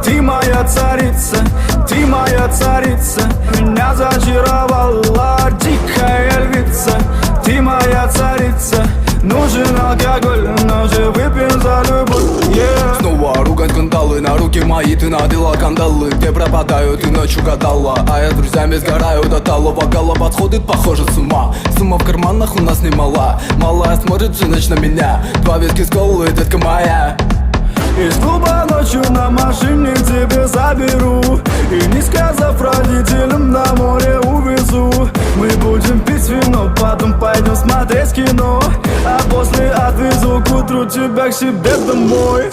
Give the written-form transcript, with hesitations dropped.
Ты моя царица, меня зачаровала дикая львица. Ты моя царица, нужен алкоголь, но же выпьем за любовь, yeah. Снова ругать скандалы, на руки мои ты надела кандалы. Где пропадаю, ты ночью гадала, а я с друзьями сгораю до талого. Голова сходит, похоже, с ума. Сумма в карманах у нас немала. Малая смотрит всю ночь на меня. 2 виски с колой, детка моя. Из клуба ночью на машине к тебе заберу. И не сказав родителям, на море увезу. Мы будем пить вино, потом пойдем смотреть кино. А после отвезу к утру тебя к себе домой.